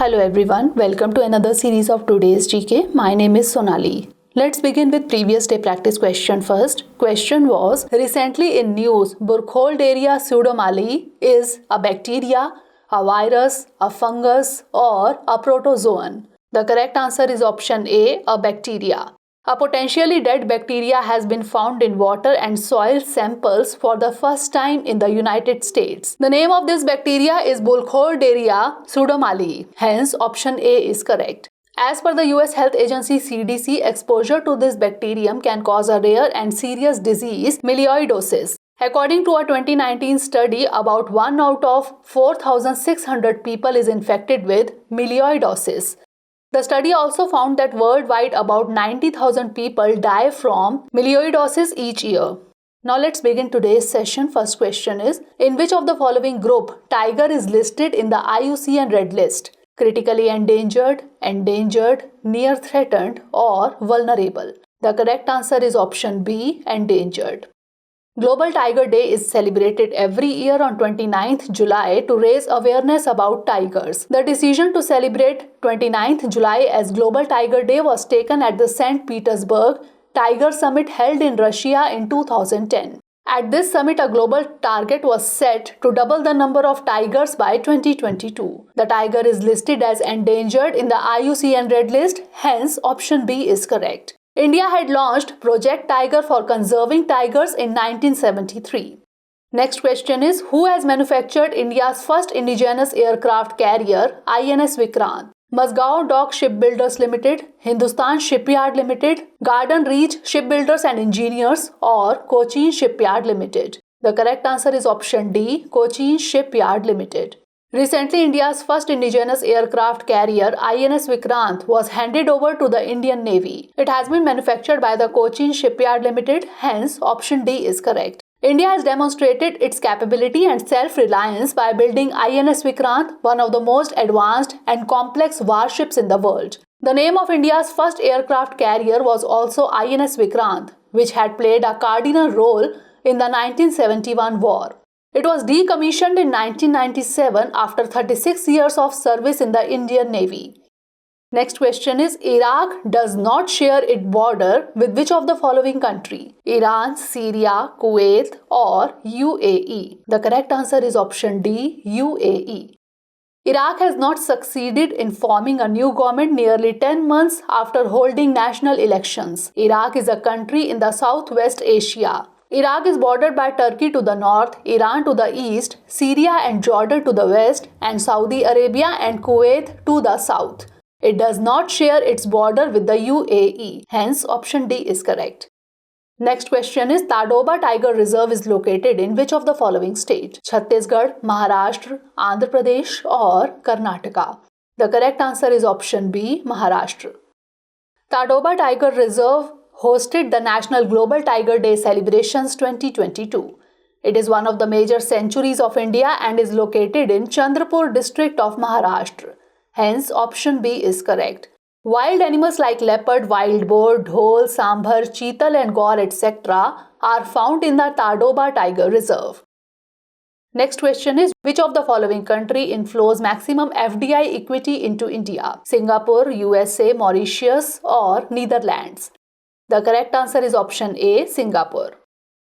Hello everyone, welcome to another series of today's GK. My name is Sonali. Let's begin with previous day practice question first. Question was, recently in news, Burkholderia pseudomallei is a bacteria, a virus, a fungus or a protozoan. The correct answer is option A, a bacteria. A potentially dead bacteria has been found in water and soil samples for the first time in the United States. The name of this bacteria is Burkholderia pseudomallei. Hence, option A is correct. As per the US Health Agency CDC, exposure to this bacterium can cause a rare and serious disease, melioidosis. According to a 2019 study, about 1 out of 4,600 people is infected with melioidosis. The study also found that worldwide about 90,000 people die from melioidosis each year. Now let's begin today's session. First question is, in which of the following group tiger is listed in the IUCN Red List? Critically endangered, endangered, near threatened or vulnerable? The correct answer is option B, endangered. Global Tiger Day is celebrated every year on 29th July to raise awareness about tigers. The decision to celebrate 29th July as Global Tiger Day was taken at the St. Petersburg Tiger Summit held in Russia in 2010. At this summit, a global target was set to double the number of tigers by 2022. The tiger is listed as endangered in the IUCN Red List, hence option B is correct. India had launched Project Tiger for conserving tigers in 1973. Next question is, who has manufactured India's first indigenous aircraft carrier, INS Vikrant? Mazgaon Dock Shipbuilders Limited, Hindustan Shipyard Limited, Garden Reach Shipbuilders and Engineers or Cochin Shipyard Limited? The correct answer is option D, Cochin Shipyard Limited. Recently, India's first indigenous aircraft carrier, INS Vikrant, was handed over to the Indian Navy. It has been manufactured by the Cochin Shipyard Limited, hence option D is correct. India has demonstrated its capability and self-reliance by building INS Vikrant, one of the most advanced and complex warships in the world. The name of India's first aircraft carrier was also INS Vikrant, which had played a cardinal role in the 1971 war. It was decommissioned in 1997 after 36 years of service in the Indian Navy. Next question is, Iraq does not share its border with which of the following country? Iran, Syria, Kuwait or UAE? The correct answer is option D, UAE. Iraq has not succeeded in forming a new government nearly 10 months after holding national elections. Iraq is a country in the Southwest Asia. Iraq is bordered by Turkey to the north, Iran to the east, Syria and Jordan to the west, and Saudi Arabia and Kuwait to the south. It does not share its border with the UAE, hence option D is correct. Next question is, Tadoba Tiger Reserve is located in which of the following state? Chhattisgarh, Maharashtra, Andhra Pradesh or Karnataka? The correct answer is option B, Maharashtra. Tadoba Tiger Reserve hosted the National Global Tiger Day celebrations 2022. It is one of the major sanctuaries of India and is located in Chandrapur district of Maharashtra. Hence, option B is correct. Wild animals like leopard, wild boar, dhole, sambhar, cheetal and gaur etc. are found in the Tadoba Tiger Reserve. Next question is, which of the following country inflows maximum FDI equity into India? Singapore, USA, Mauritius or Netherlands? The correct answer is option A, Singapore.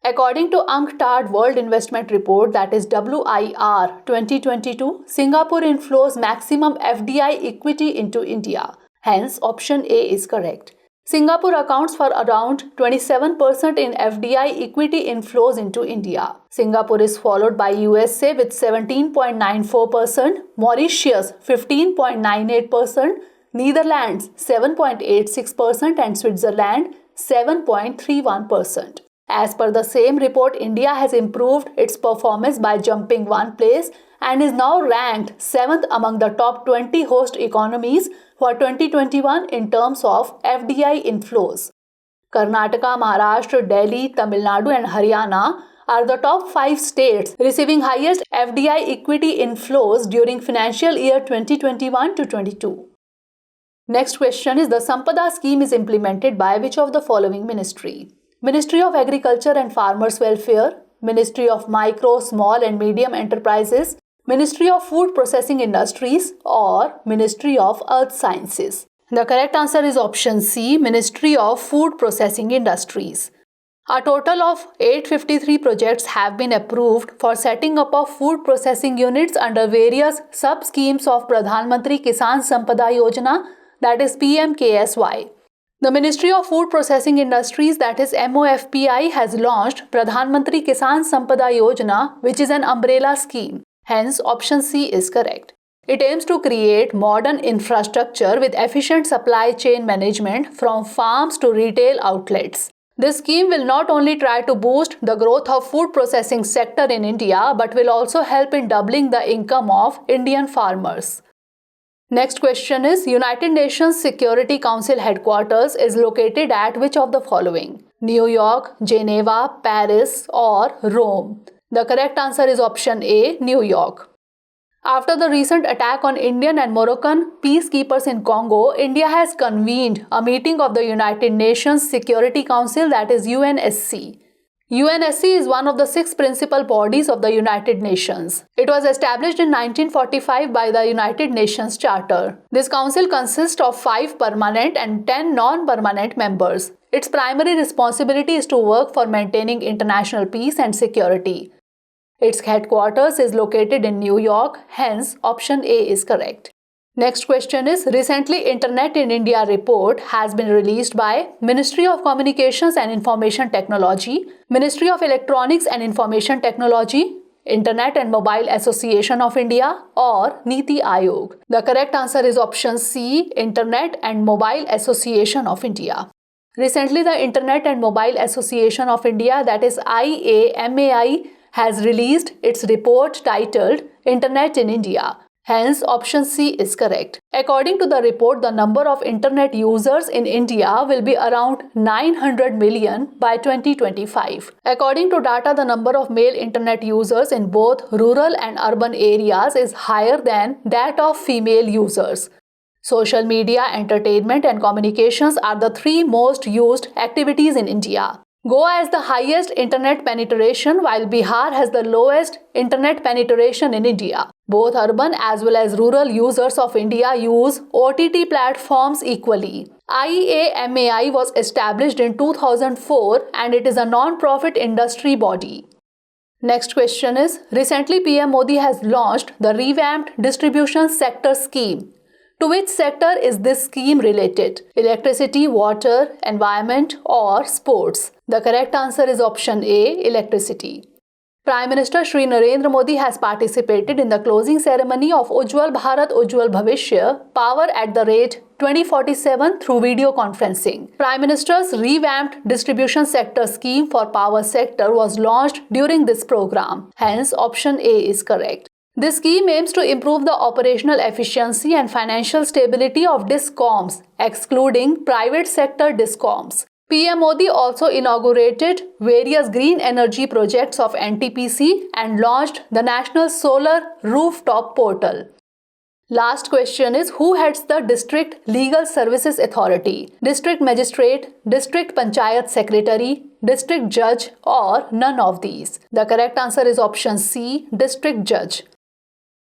According to UNCTAD World Investment Report, that is WIR 2022, Singapore inflows maximum FDI equity into India. Hence, option A is correct. Singapore accounts for around 27% in FDI equity inflows into India. Singapore is followed by USA with 17.94%, Mauritius 15.98%, Netherlands 7.86% and Switzerland 7.31%. As per the same report, India has improved its performance by jumping one place and is now ranked 7th among the top 20 host economies for 2021 in terms of FDI inflows. Karnataka, Maharashtra, Delhi, Tamil Nadu and Haryana are the top 5 states receiving highest FDI equity inflows during financial year 2021 to 22. Next question is, the Sampada scheme is implemented by which of the following ministry? Ministry of Agriculture and Farmers Welfare, Ministry of Micro, Small and Medium Enterprises, Ministry of Food Processing Industries or Ministry of Earth Sciences? The correct answer is option C, Ministry of Food Processing Industries. A total of 853 projects have been approved for setting up of food processing units under various sub-schemes of Pradhan Mantri Kisan Sampada Yojana, that is PMKSY. The Ministry of Food Processing Industries, that is MOFPI, has launched Pradhan Mantri Kisan Sampada Yojana, which is an umbrella scheme. Hence, option C is correct. It aims to create modern infrastructure with efficient supply chain management from farms to retail outlets. This scheme will not only try to boost the growth of food processing sector in India, but will also help in doubling the income of Indian farmers. Next question is, United Nations Security Council headquarters is located at which of the following? New York, Geneva, Paris or Rome? The correct answer is option A, New York. After the recent attack on Indian and Moroccan peacekeepers in Congo, India has convened a meeting of the United Nations Security Council, that is UNSC. UNSC is one of the 6 principal bodies of the United Nations. It was established in 1945 by the United Nations Charter. This council consists of 5 permanent and 10 non-permanent members. Its primary responsibility is to work for maintaining international peace and security. Its headquarters is located in New York, hence option A is correct. Next question is, recently Internet in India report has been released by Ministry of Communications and Information Technology, Ministry of Electronics and Information Technology, Internet and Mobile Association of India or Niti Aayog. The correct answer is option C, Internet and Mobile Association of India. Recently the Internet and Mobile Association of India, that is IAMAI, has released its report titled Internet in India. Hence, option C is correct. According to the report, the number of internet users in India will be around 900 million by 2025. According to data, the number of male internet users in both rural and urban areas is higher than that of female users. Social media, entertainment and communications are the 3 most used activities in India. Goa has the highest internet penetration while Bihar has the lowest internet penetration in India. Both urban as well as rural users of India use OTT platforms equally. IAMAI was established in 2004 and it is a non-profit industry body. Next question is, recently PM Modi has launched the revamped distribution sector scheme. To which sector is this scheme related? Electricity, water, environment or sports? The correct answer is option A, electricity. Prime Minister Shri Narendra Modi has participated in the closing ceremony of Ujjwal Bharat Ujjwal Bhavishya Power at the Rate 2047 through video conferencing. Prime Minister's revamped distribution sector scheme for power sector was launched during this program. Hence, option A is correct. This scheme aims to improve the operational efficiency and financial stability of DISCOMs, excluding private sector DISCOMs. PM Modi also inaugurated various green energy projects of NTPC and launched the National Solar Rooftop Portal. Last question is, who heads the District Legal Services Authority? District Magistrate, District Panchayat Secretary, District Judge or none of these? The correct answer is option C, District Judge.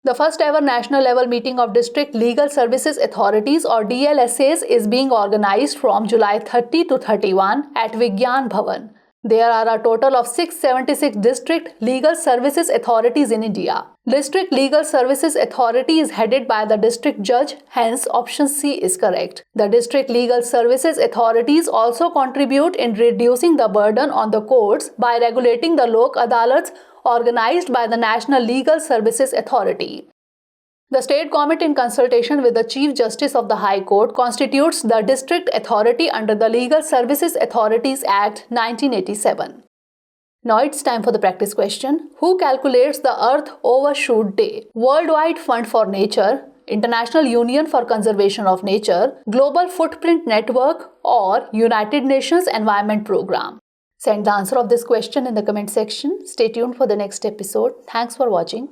The first ever national level meeting of District Legal Services Authorities or DLSAs is being organized from July 30 to 31 at Vigyan Bhavan. There are a total of 676 District Legal Services Authorities in India. District Legal Services Authority is headed by the District Judge, hence option C is correct. The District Legal Services Authorities also contribute in reducing the burden on the courts by regulating the Lok Adalats organized by the National Legal Services Authority. The state government, in consultation with the Chief Justice of the High Court, constitutes the district authority under the Legal Services Authorities Act 1987. Now it's time for the practice question. Who calculates the Earth Overshoot Day? Worldwide Fund for Nature, International Union for Conservation of Nature, Global Footprint Network or United Nations Environment Programme? Send the answer of this question in the comment section. Stay tuned for the next episode. Thanks for watching.